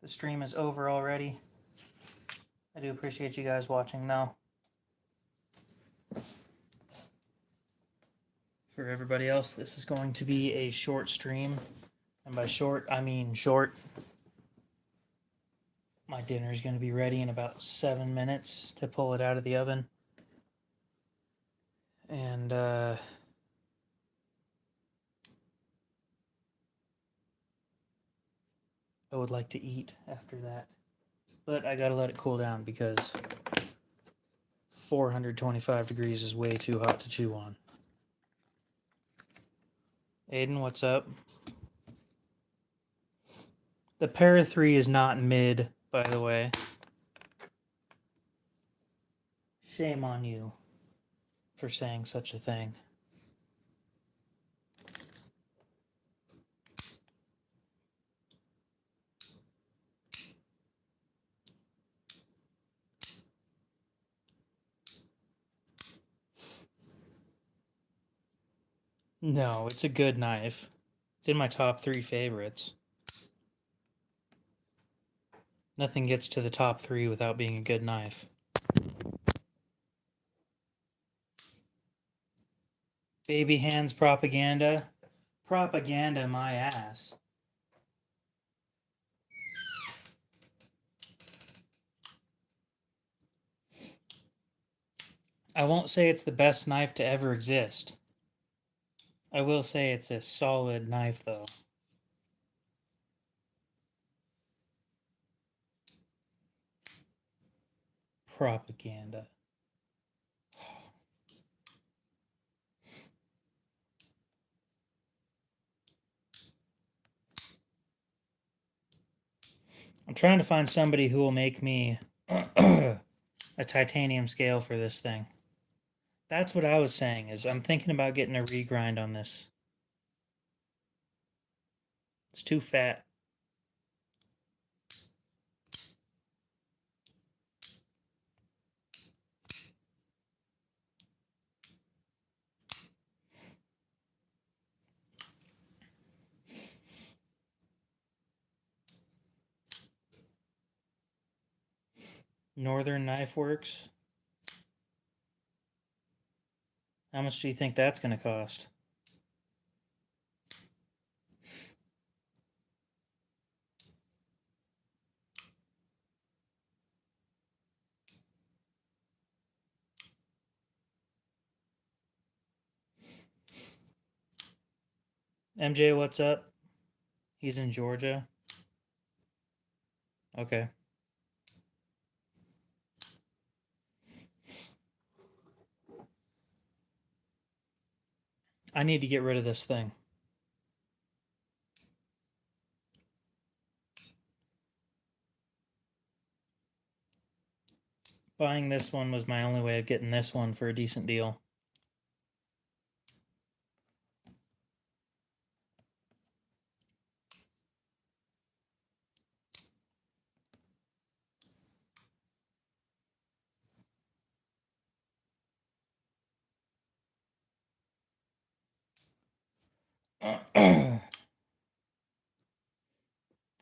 The stream is over already. I do appreciate you guys watching though. For everybody else, this is going to be a short stream. And by short, I mean short. My dinner is going to be ready in about 7 minutes to pull it out of the oven. And I would like to eat after that. But I gotta let it cool down because 425 degrees is way too hot to chew on. Aiden, what's up? The Para 3 is not mid, by the way. Shame on you for saying such a thing. No, it's a good knife. It's in my top 3 favorites. Nothing gets to the top 3 without being a good knife. Baby hands propaganda? Propaganda my ass. I won't say it's the best knife to ever exist. I will say it's a solid knife, though. Propaganda. I'm trying to find somebody who will make me a titanium scale for this thing. That's what I was saying, is I'm thinking about getting a regrind on this. It's too fat. Northern Knife Works. How much do you think that's going to cost? MJ, what's up? He's in Georgia. Okay. I need to get rid of this thing. Buying this one was my only way of getting this one for a decent deal.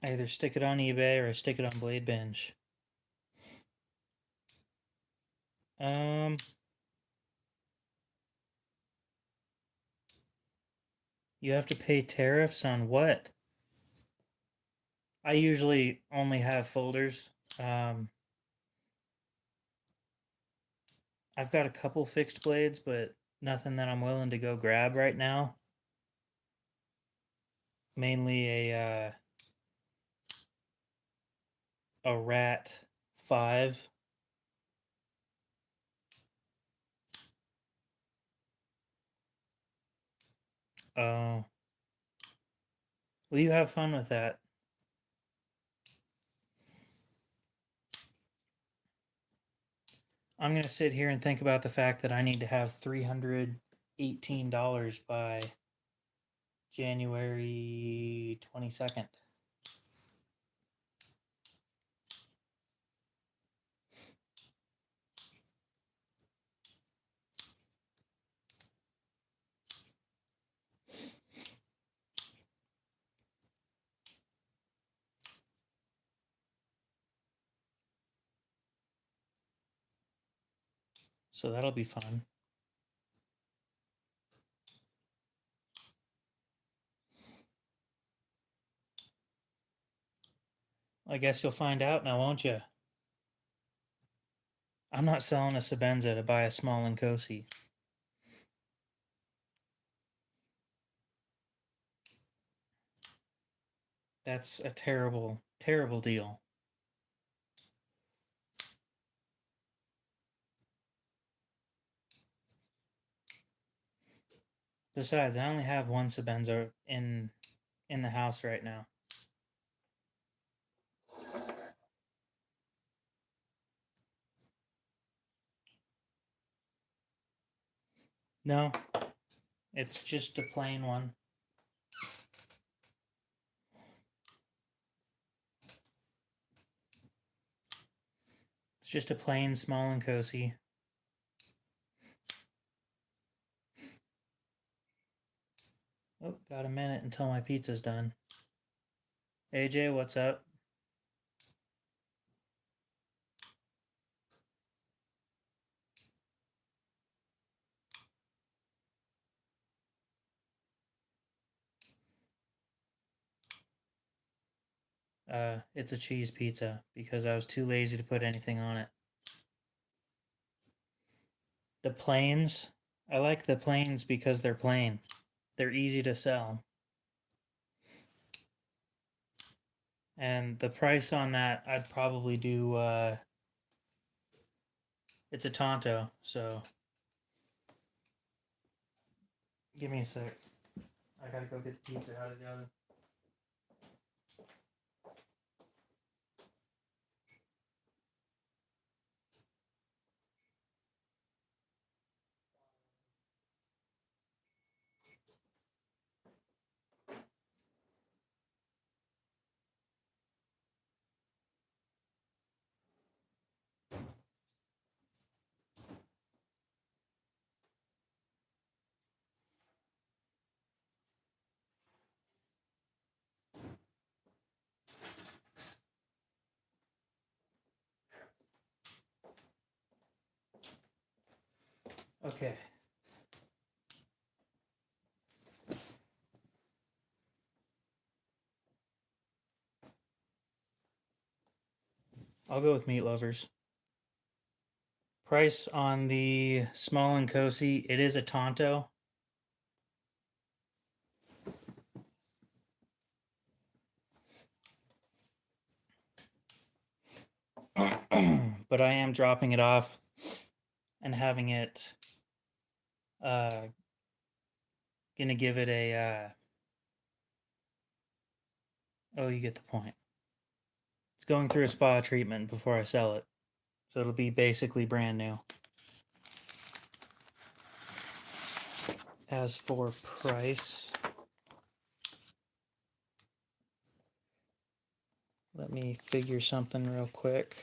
I either stick it on eBay or I stick it on Blade Bench. You have to pay tariffs on what? I usually only have folders. I've got a couple fixed blades, but nothing that I'm willing to go grab right now. Mainly a Rat 5. Oh. Well, you have fun with that. I'm going to sit here and think about the fact that I need to have $318 by January 22nd. So that'll be fun. I guess you'll find out now, won't you? I'm not selling a Sabenza to buy a small Nkosi. That's a terrible, terrible deal. Besides, I only have one Sabenza in the house right now. No, it's just a plain one. It's just a plain small Nkosi. Oh, got a minute until my pizza's done. AJ, what's up? It's a cheese pizza because I was too lazy to put anything on it. The plains, I like the plains because they're plain. They're easy to sell. And the price on that, I'd probably do, it's a Tonto, so give me a sec. I gotta go get the pizza out of the oven. Okay. I'll go with Meat Lovers. Price on the small Nkosi, it is a Tonto. But I am dropping it off and having it, gonna give it a, oh, you get the point. It's going through a spa treatment before I sell it. So it'll be basically brand new. As for price, let me figure something real quick.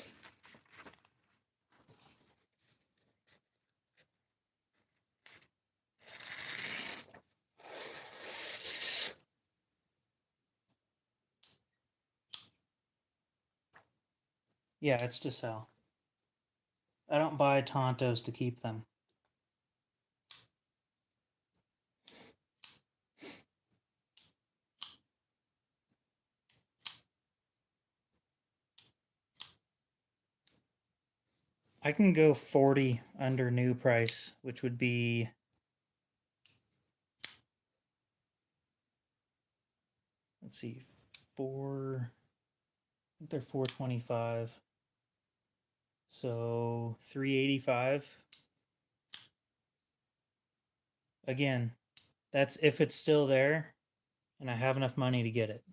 Yeah, it's to sell. I don't buy Tontos to keep them. I can go 40 under new price, which would be, let's see, I think they're 425. So 385. Again, that's if it's still there and I have enough money to get it.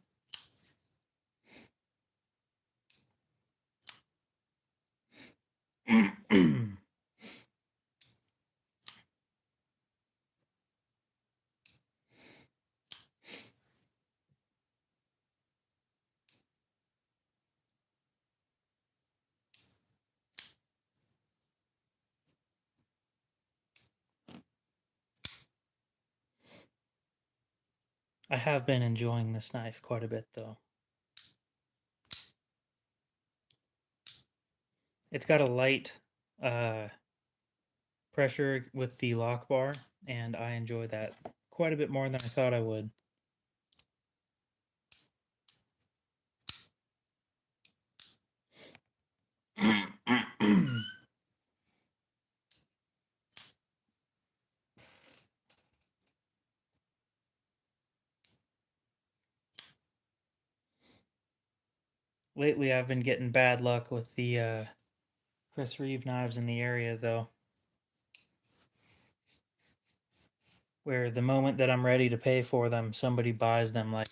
I have been enjoying this knife quite a bit, though. It's got a light, pressure with the lock bar, and I enjoy that quite a bit more than I thought I would. Lately, I've been getting bad luck with the Chris Reeve knives in the area, though. Where the moment that I'm ready to pay for them, somebody buys them like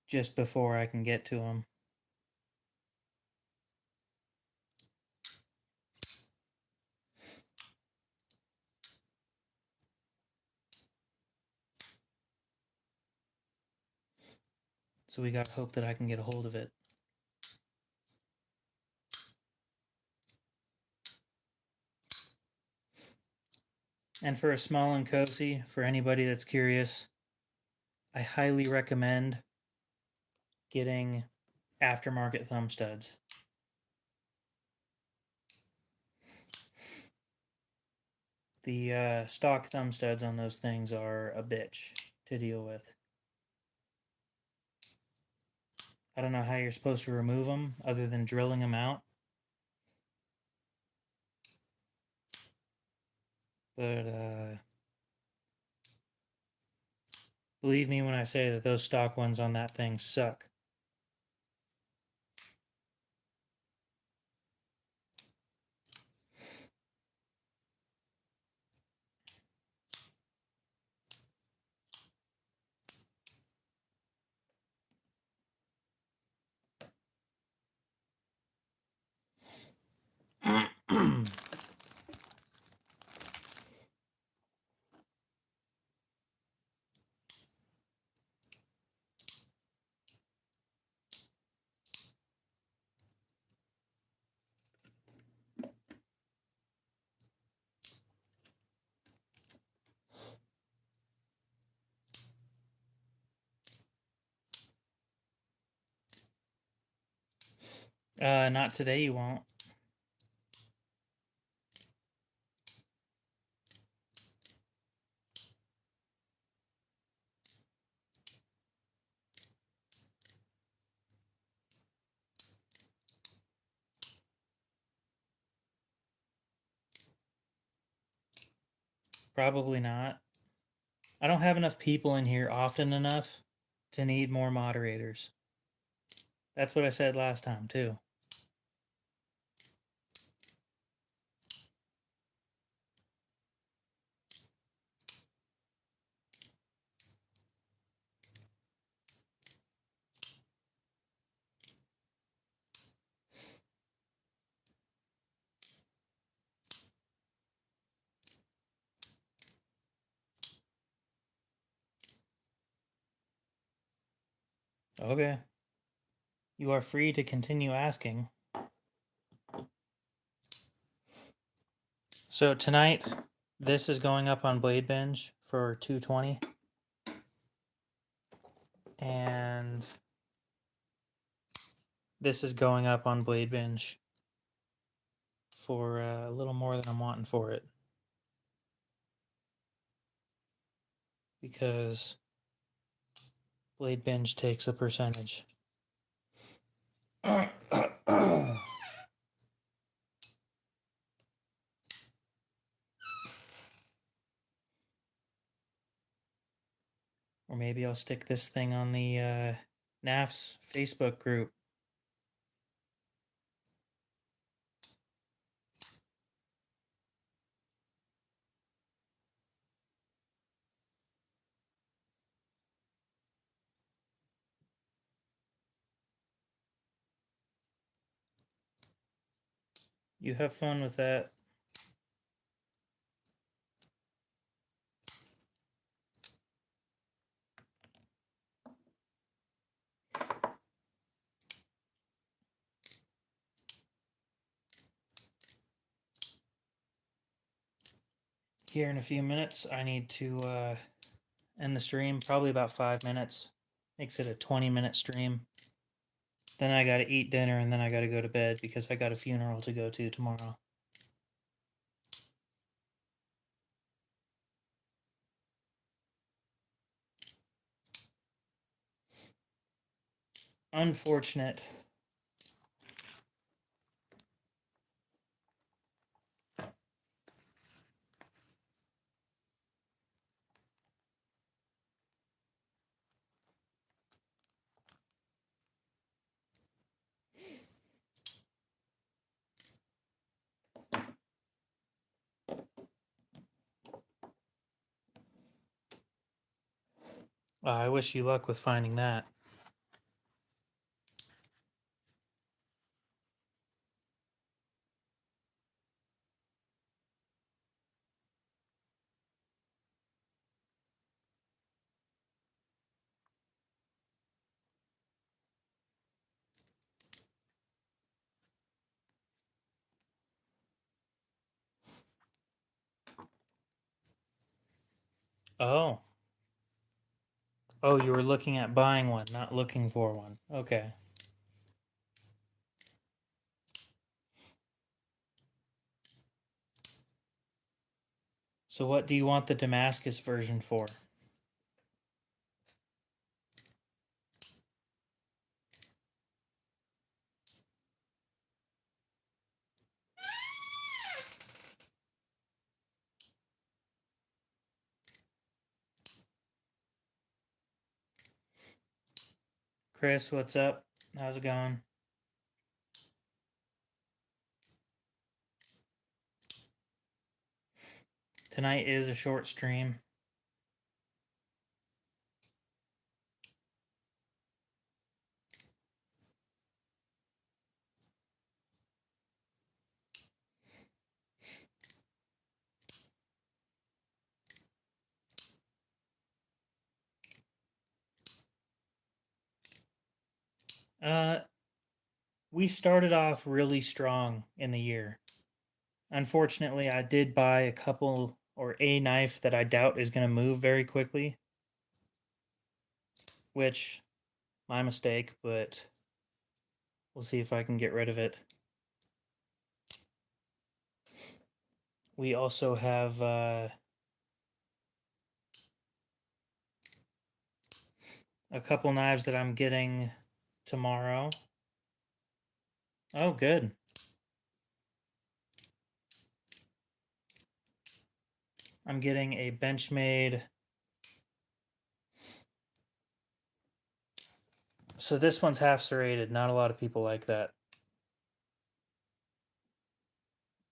just before I can get to them. So we gotta hope that I can get a hold of it. And for a small and cozy, for anybody that's curious, I highly recommend getting aftermarket thumb studs. The stock thumb studs on those things are a bitch to deal with. I don't know how you're supposed to remove them other than drilling them out. But believe me when I say that those stock ones on that thing suck. Not today, you won't. Probably not. I don't have enough people in here often enough to need more moderators. That's what I said last time, too. Okay. You are free to continue asking. So tonight, this is going up on Blade Binge for $220. And this is going up on Blade Binge for a little more than I'm wanting for it. Because Blade Binge takes a percentage. Or maybe I'll stick this thing on the NAF's Facebook group. You have fun with that. Here in a few minutes, I need to end the stream, probably about 5 minutes. Makes it a 20-minute stream. Then I gotta eat dinner and then I gotta go to bed because I got a funeral to go to tomorrow. Unfortunate. I wish you luck with finding that. Oh. Oh, you were looking at buying one, not looking for one. Okay. So what do you want the Damascus version for? Chris, what's up? How's it going? Tonight is a short stream. We started off really strong in the year. Unfortunately, I did buy a couple or a knife that I doubt is going to move very quickly, which my mistake, but we'll see if I can get rid of it. We also have a couple knives that I'm getting tomorrow. Oh, good. I'm getting a Benchmade. So this one's half serrated. Not a lot of people like that.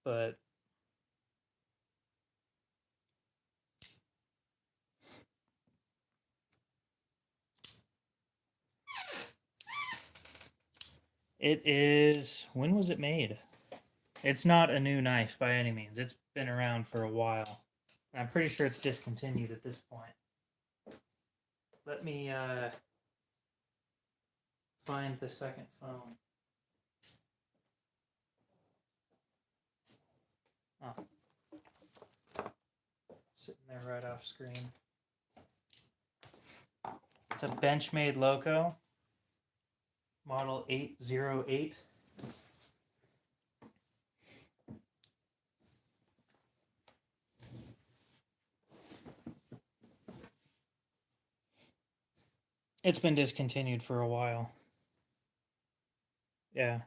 But it is, when was it made? It's not a new knife by any means. It's been around for a while. And I'm pretty sure it's discontinued at this point. Let me find the second phone. Oh. Sitting there right off screen. It's a Benchmade Loco, model 808. It's been discontinued for a while. Yeah.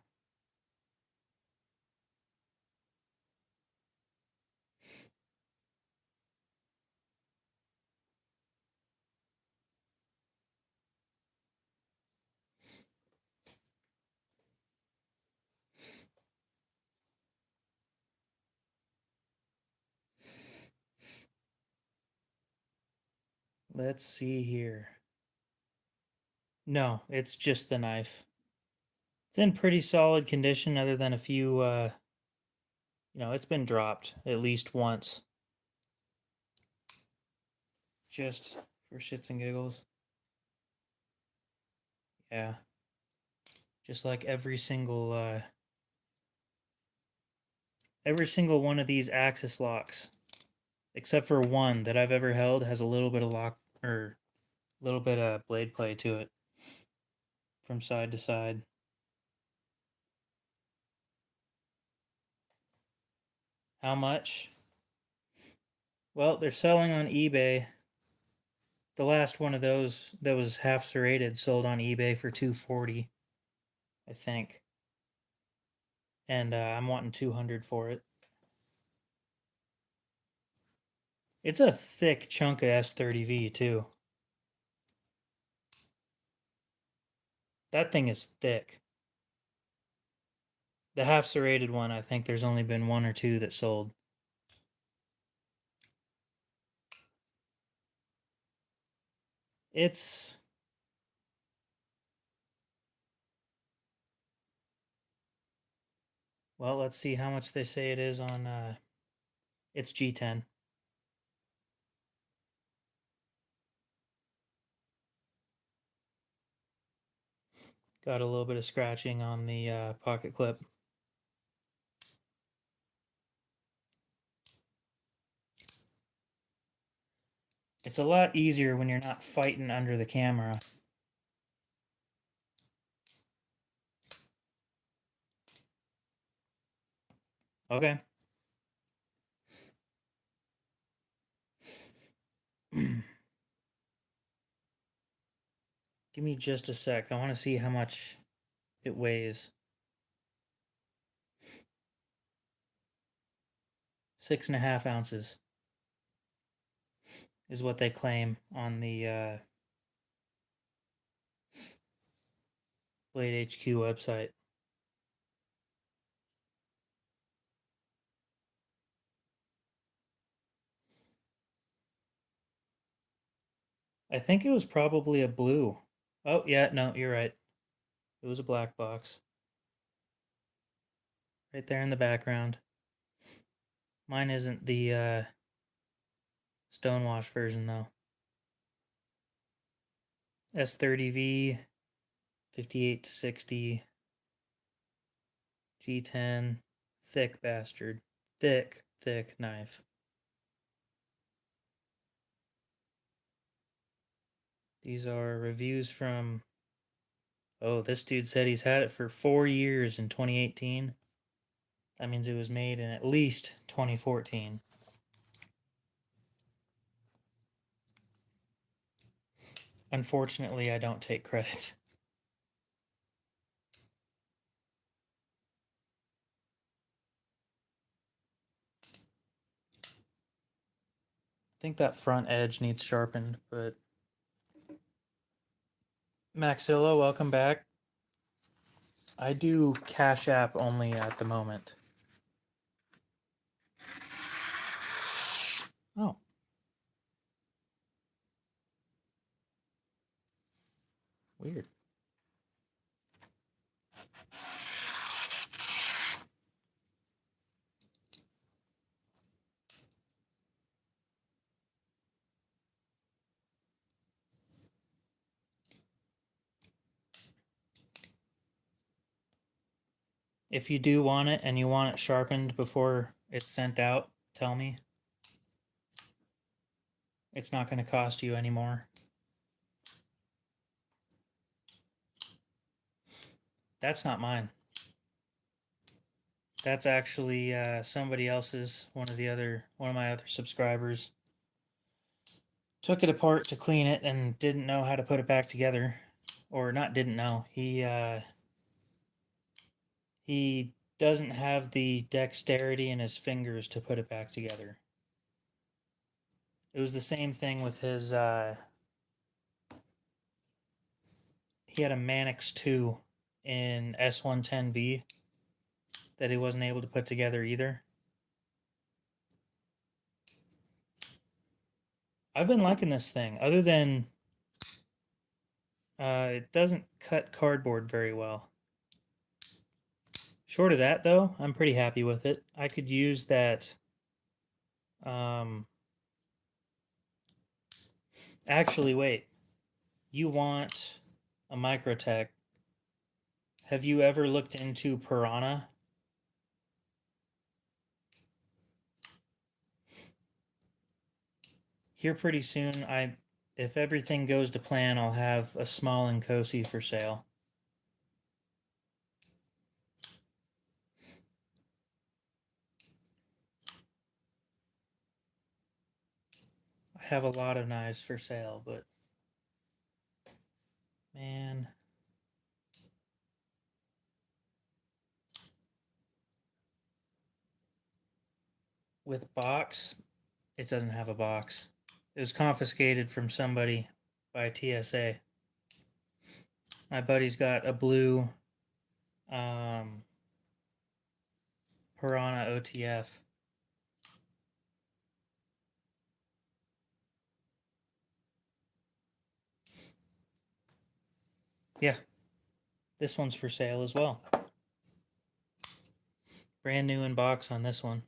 Let's see here. No, it's just the knife. It's in pretty solid condition other than a few, it's been dropped at least once. Just for shits and giggles. Yeah. Just like every single one of these axis locks, except for one that I've ever held, has a little bit of lock or a little bit of blade play to it from side to side. How much? Well, they're selling on eBay. The last one of those that was half serrated sold on eBay for $240. I think. And I'm wanting 200 for it. It's a thick chunk of S30V too. That thing is thick. The half serrated one, I think there's only been one or two that sold. It's well, let's see how much they say it is on it's G10. Got a little bit of scratching on the pocket clip. It's a lot easier when you're not fighting under the camera. Okay. Give me just a sec. I want to see how much it weighs. 6.5 ounces is what they claim on the Blade HQ website. I think it was probably a blue. Oh, yeah, no, you're right. It was a black box. Right there in the background. Mine isn't the Stonewash version, though. S30V, 58 to 60, G10, thick bastard. Thick, thick knife. These are reviews from... Oh, this dude said he's had it for 4 years in 2018. That means it was made in at least 2014. Unfortunately, I don't take credit. I think that front edge needs sharpened, but... Maxilla, welcome back. I do Cash App only at the moment. Oh. Weird. If you do want it and you want it sharpened before it's sent out, tell me. It's not going to cost you anymore. That's not mine. That's actually somebody else's. One of my other subscribers took it apart to clean it and didn't know how to put it back together, or not didn't know. He doesn't have the dexterity in his fingers to put it back together. It was the same thing with his. He had a Mannix 2 in S110V that he wasn't able to put together either. I've been liking this thing, other than it doesn't cut cardboard very well. Short of that, though, I'm pretty happy with it. I could use that. Actually, wait. You want a Microtech. Have you ever looked into Piranha? Here pretty soon, if everything goes to plan, I'll have a small Nkosi for sale. I have a lot of knives for sale, but man, with box, it doesn't have a box. It was confiscated from somebody by TSA. My buddy's got a blue Piranha OTF. Yeah, this one's for sale as well. Brand new in box on this one.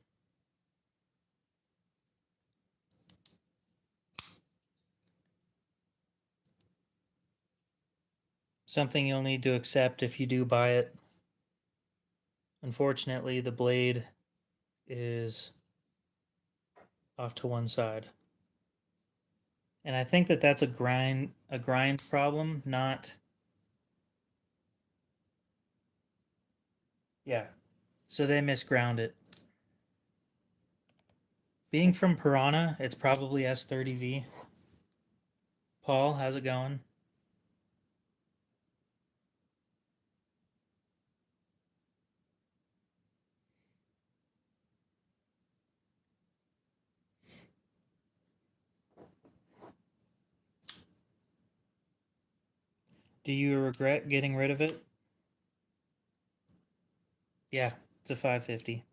Something you'll need to accept if you do buy it. Unfortunately, the blade is off to one side. And I think that that's a grind problem, not... Yeah. So they misground it. Being from Piranha, it's probably S30V. Paul, how's it going? Do you regret getting rid of it? Yeah, it's a 550.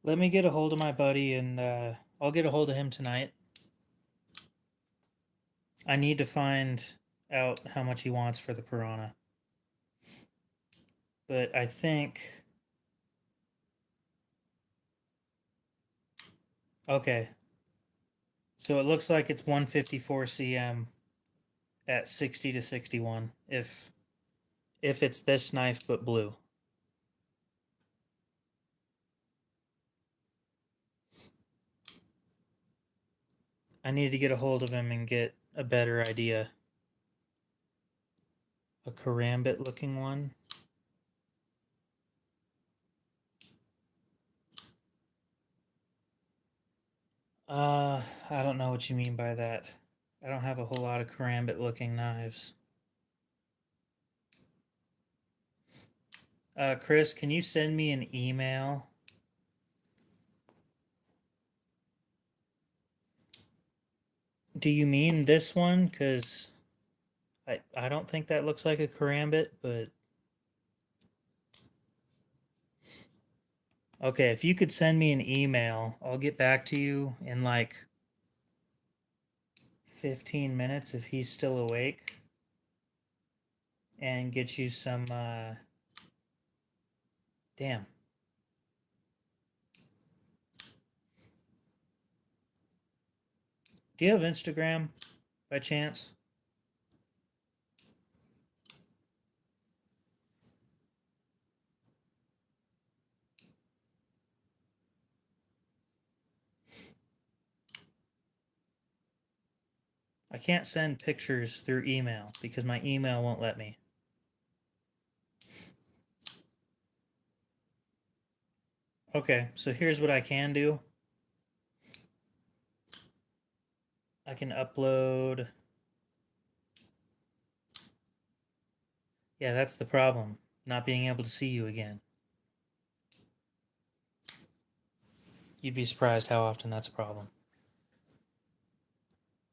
Let me get a hold of my buddy, and I'll get a hold of him tonight. I need to find out how much he wants for the Piranha. But I think... Okay. So it looks like it's 154 cm at 60 to 61 if it's this knife but blue. I need to get a hold of him and get a better idea. A karambit looking one. I don't know what you mean by that. I don't have a whole lot of karambit looking knives. Chris, can you send me an email? Do you mean this one? Because I don't think that looks like a karambit, but... Okay, if you could send me an email, I'll get back to you in like 15 minutes if he's still awake. And get you some, damn. Do you have Instagram by chance? I can't send pictures through email because my email won't let me. Okay, so here's what I can do. I can upload... Yeah, that's the problem. Not being able to see you again. You'd be surprised how often that's a problem.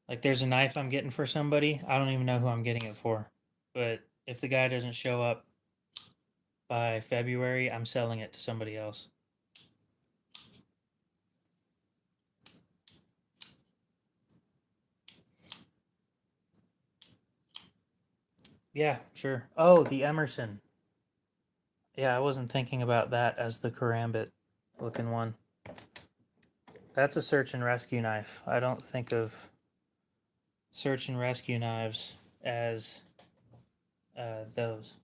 Like, there's a knife I'm getting for somebody. I don't even know who I'm getting it for. But if the guy doesn't show up by February, I'm selling it to somebody else. Yeah, sure. Oh, the Emerson. Yeah, I wasn't thinking about that as the karambit looking one. That's a search and rescue knife. I don't think of search and rescue knives as those.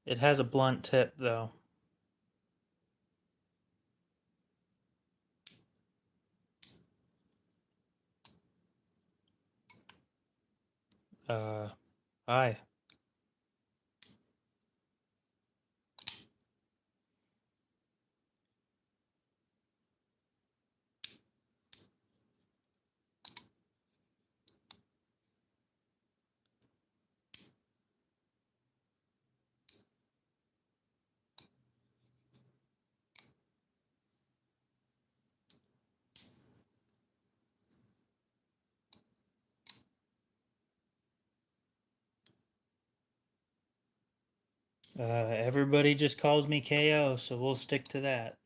It has a blunt tip, though. Hi. Everybody just calls me KO, so we'll stick to that.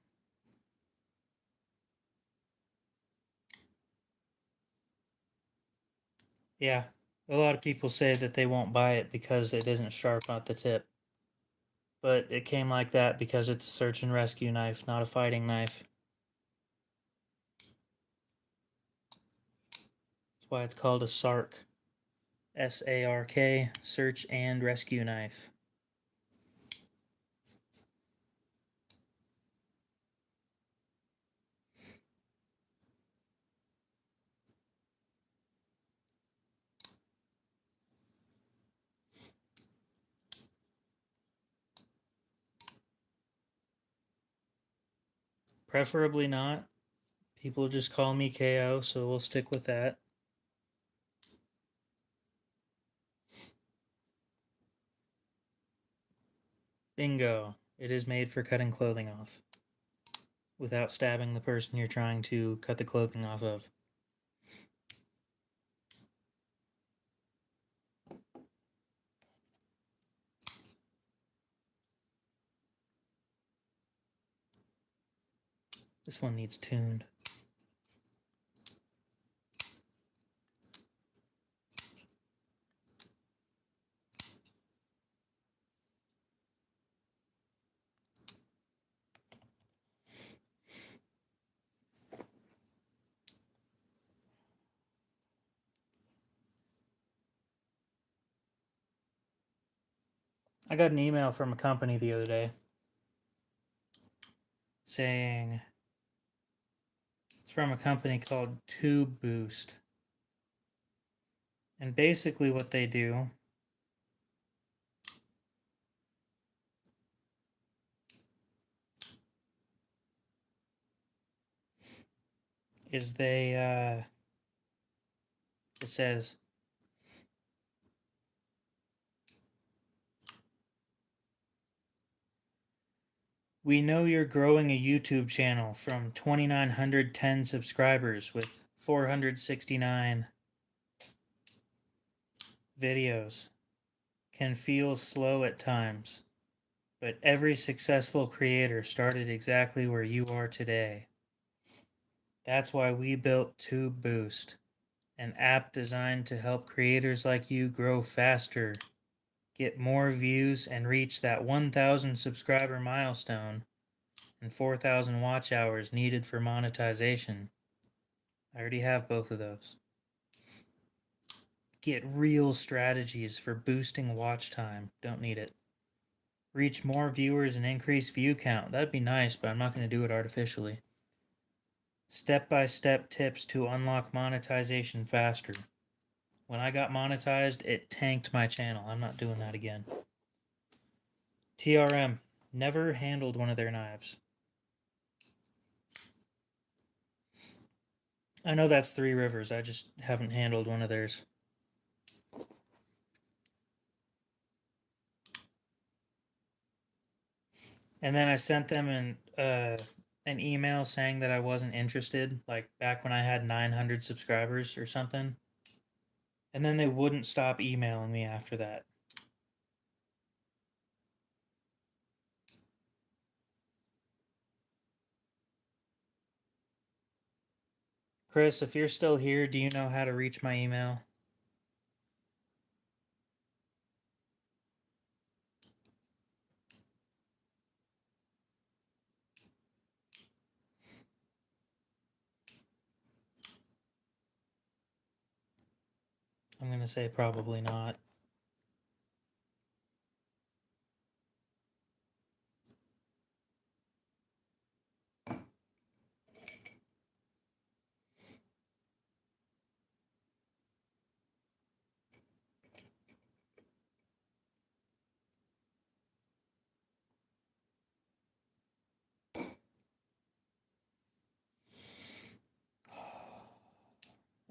Yeah, a lot of people say that they won't buy it because it isn't sharp at the tip. But it came like that because it's a search and rescue knife, not a fighting knife. That's why it's called a SARK. SARK, search and rescue knife. Preferably not. People just call me KO, so we'll stick with that. Bingo. It is made for cutting clothing off without stabbing the person you're trying to cut the clothing off of. This one needs tuned. I got an email from a company the other day saying it's from a company called Tube Boost. And basically what they do is it says, we know you're growing a YouTube channel from 2,910 subscribers with 469 videos. Can feel slow at times, but every successful creator started exactly where you are today. That's why we built Tube Boost, an app designed to help creators like you grow faster, get more views, and reach that 1,000 subscriber milestone and 4,000 watch hours needed for monetization. I already have both of those. Get real strategies for boosting watch time. Don't need it. Reach more viewers and increase view count. That'd be nice, but I'm not going to do it artificially. Step-by-step tips to unlock monetization faster. When I got monetized, it tanked my channel. I'm not doing that again. TRM. Never handled one of their knives. I know that's Three Rivers. I just haven't handled one of theirs. And then I sent them an email saying that I wasn't interested, like back when I had 900 subscribers or something. And then they wouldn't stop emailing me after that. Chris, if you're still here, do you know how to reach my email? I'm going to say probably not.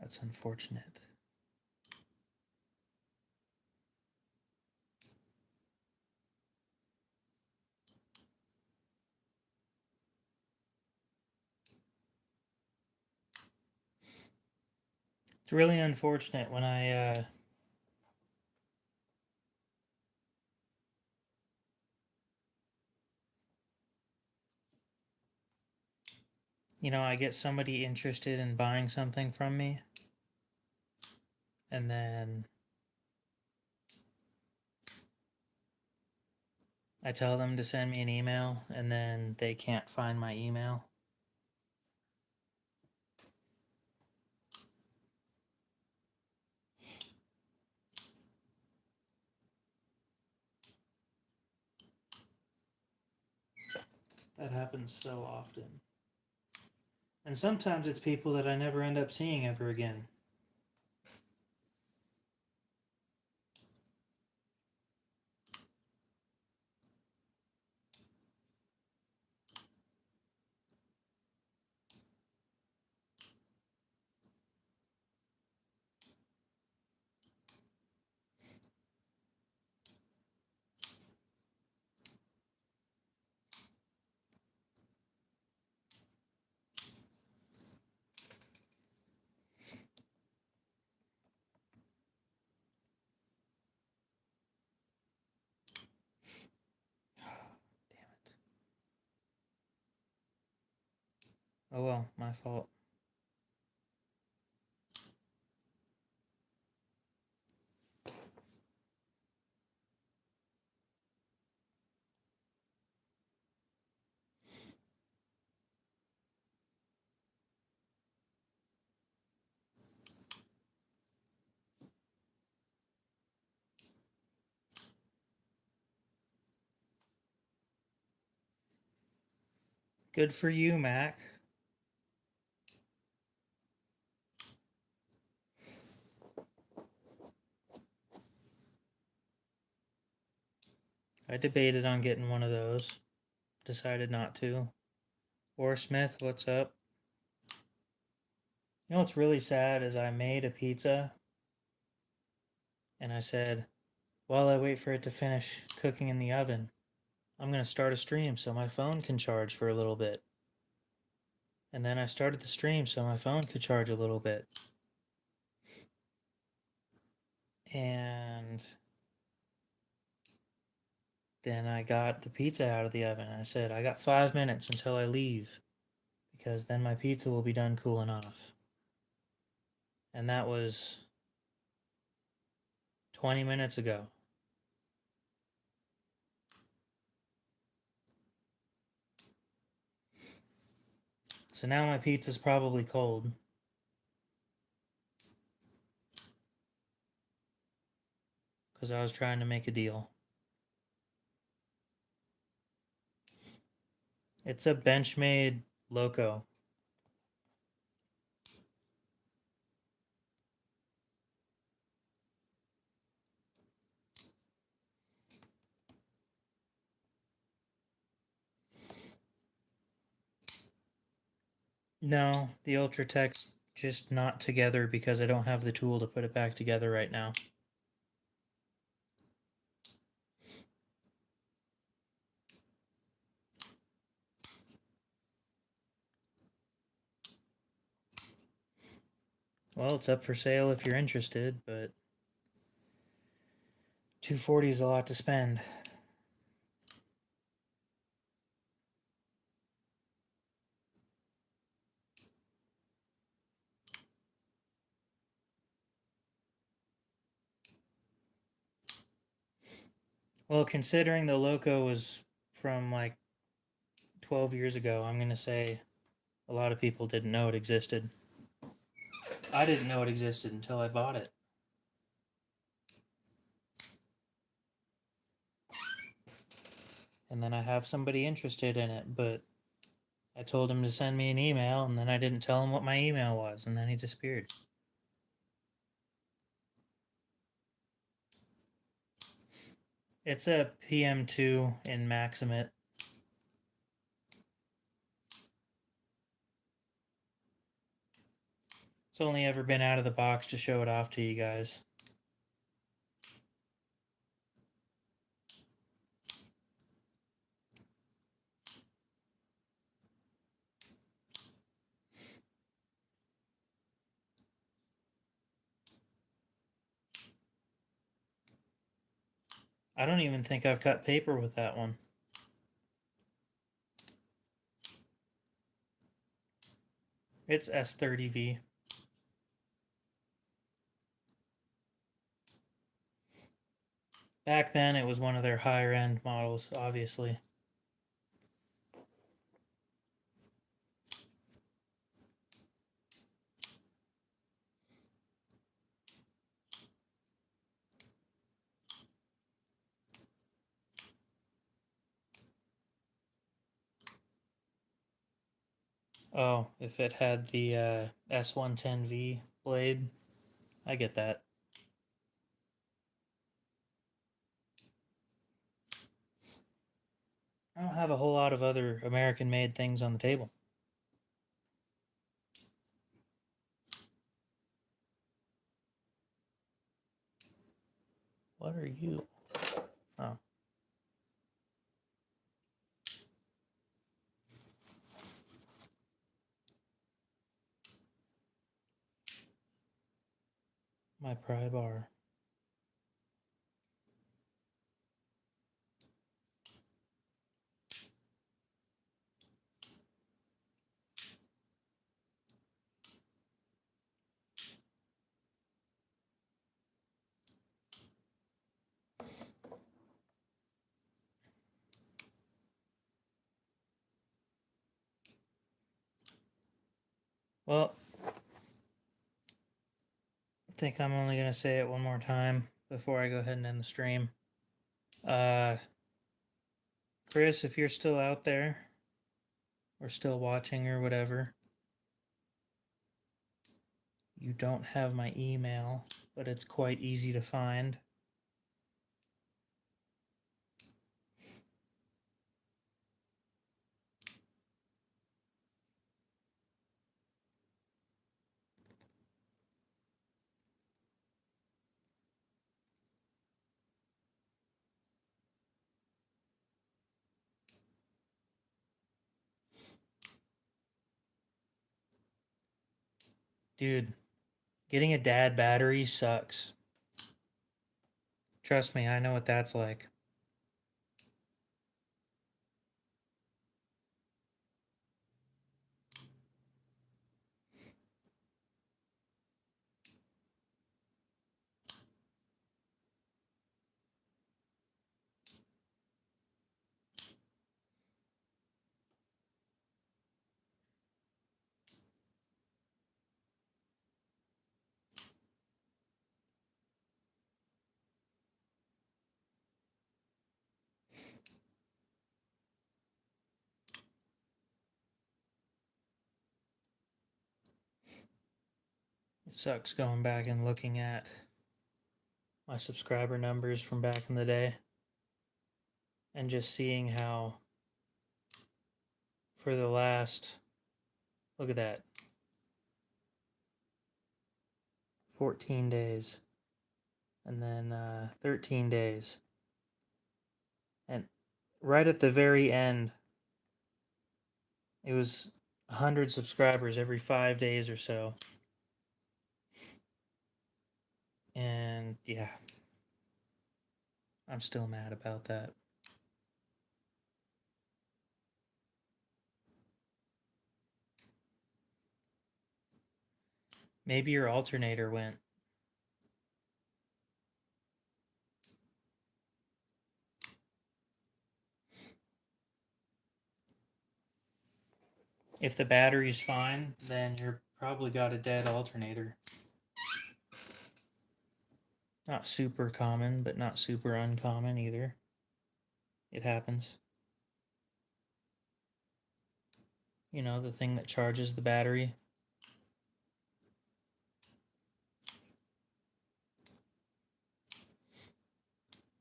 That's unfortunate. It's really unfortunate when I I get somebody interested in buying something from me, and then I tell them to send me an email, and then they can't find my email. That happens so often. And sometimes it's people that I never end up seeing ever again. Oh well, my fault. Good for you, Mac. I debated on getting one of those. Decided not to. Or Smith, what's up? You know what's really sad is I made a pizza and I said, while I wait for it to finish cooking in the oven, I'm going to start a stream so my phone can charge for a little bit. And then I started the stream so my phone could charge a little bit. And then I got the pizza out of the oven. I said, I got 5 minutes until I leave because then my pizza will be done cooling off. And that was 20 minutes ago. So now my pizza's probably cold. Because I was trying to make a deal. It's a Benchmade Loco. No, the Ultratech's just not together because I don't have the tool to put it back together right now. Well, it's up for sale if you're interested, but $240 is a lot to spend. Well, considering the Loco was from like 12 years ago, I'm going to say a lot of people didn't know it existed. I didn't know it existed until I bought it. And then I have somebody interested in it, but I told him to send me an email, and then I didn't tell him what my email was, and then he disappeared. It's a PM2 in Maximate. It's only ever been out of the box to show it off to you guys. I don't even think I've cut paper with that one. It's S30V. Back then, it was one of their higher end models, obviously. Oh, if it had the S110V blade, I get that. I don't have a whole lot of other American-made things on the table. What are you? Oh. My pry bar. Well, I think I'm only going to say it one more time before I go ahead and end the stream. Chris, if you're still out there or still watching or whatever, you don't have my email, but it's quite easy to find. Dude, getting a dad battery sucks. Trust me, I know what that's like. It sucks going back and looking at my subscriber numbers from back in the day and just seeing how for the last, look at that, 14 days and then 13 days, and right at the very end it was 100 subscribers every 5 days or so. And yeah, I'm still mad about that. Maybe your alternator went. If the battery's fine, then you're probably got a dead alternator. Not super common, but not super uncommon either. It happens. You know, the thing that charges the battery.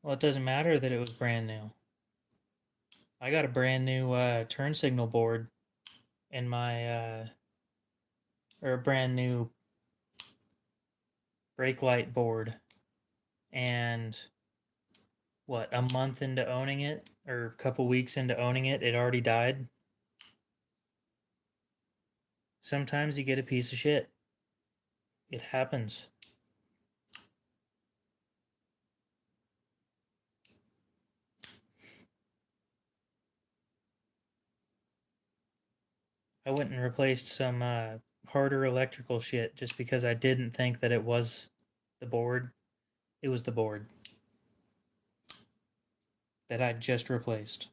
Well, it doesn't matter that it was brand new. I got a brand new turn signal board in my, or a brand new brake light board, and what, a month into owning it, or a couple weeks into owning it, it already died. Sometimes you get a piece of shit. It happens. I went and replaced some harder electrical shit just because I didn't think that it was the board. It was the board that I just replaced.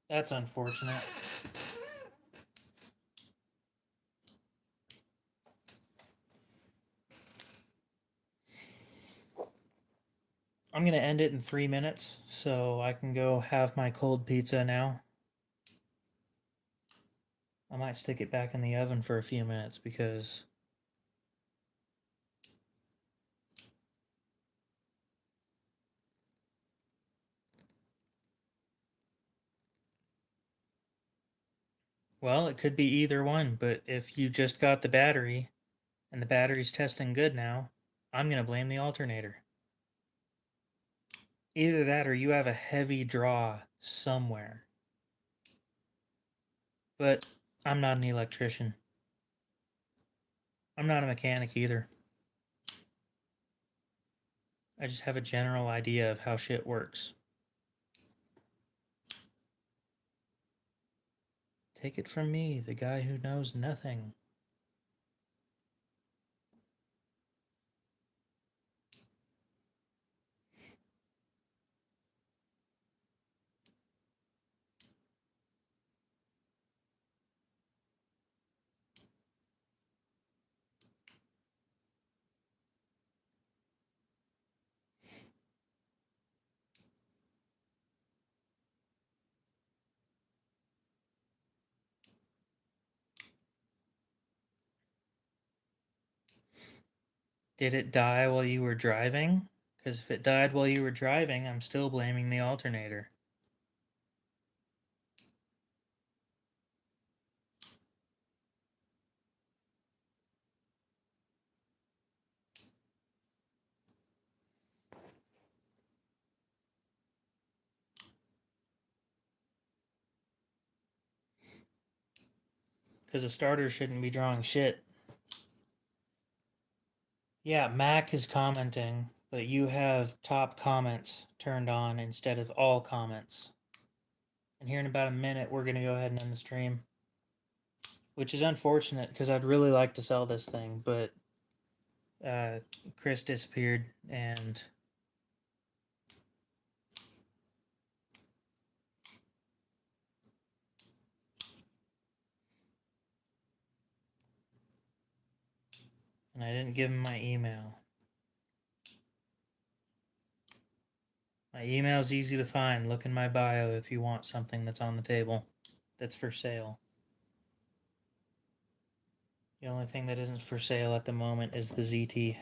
That's unfortunate. I'm going to end it in 3 minutes so I can go have my cold pizza now. I might stick it back in the oven for a few minutes because well, it could be either one, but if you just got the battery and the battery's testing good now, I'm going to blame the alternator. Either that or you have a heavy draw somewhere. But I'm not an electrician. I'm not a mechanic either. I just have a general idea of how shit works. Take it from me, the guy who knows nothing. Did it die while you were driving? Because if it died while you were driving, I'm still blaming the alternator. Because a starter shouldn't be drawing shit. Yeah, Mac is commenting, but you have top comments turned on instead of all comments. And here in about a minute, we're going to go ahead and end the stream. Which is unfortunate because I'd really like to sell this thing, but Chris disappeared and I didn't give him my email. My email's easy to find. Look in my bio if you want something that's on the table that's for sale. The only thing that isn't for sale at the moment is the ZT.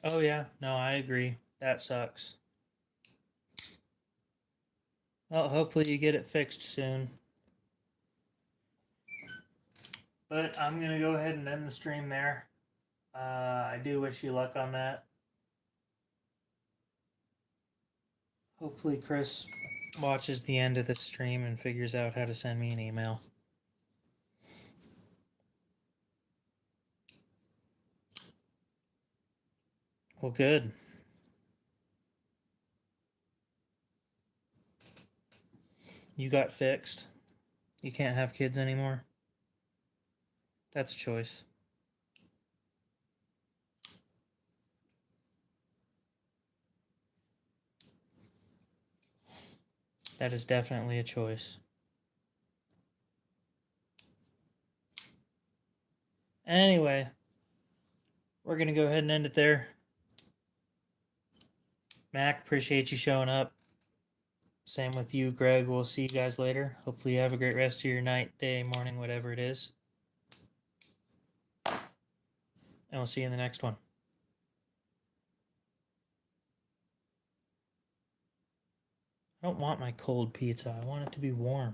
Oh yeah, no, I agree. That sucks. Well, hopefully you get it fixed soon. But I'm going to go ahead and end the stream there. I do wish you luck on that. Hopefully Chris watches the end of the stream and figures out how to send me an email. Well, good. You got fixed. You can't have kids anymore. That's a choice. That is definitely a choice. Anyway, we're going to go ahead and end it there. Mac, appreciate you showing up. Same with you, Greg. We'll see you guys later. Hopefully you have a great rest of your night, day, morning, whatever it is. And we'll see you in the next one. I don't want my cold pizza. I want it to be warm.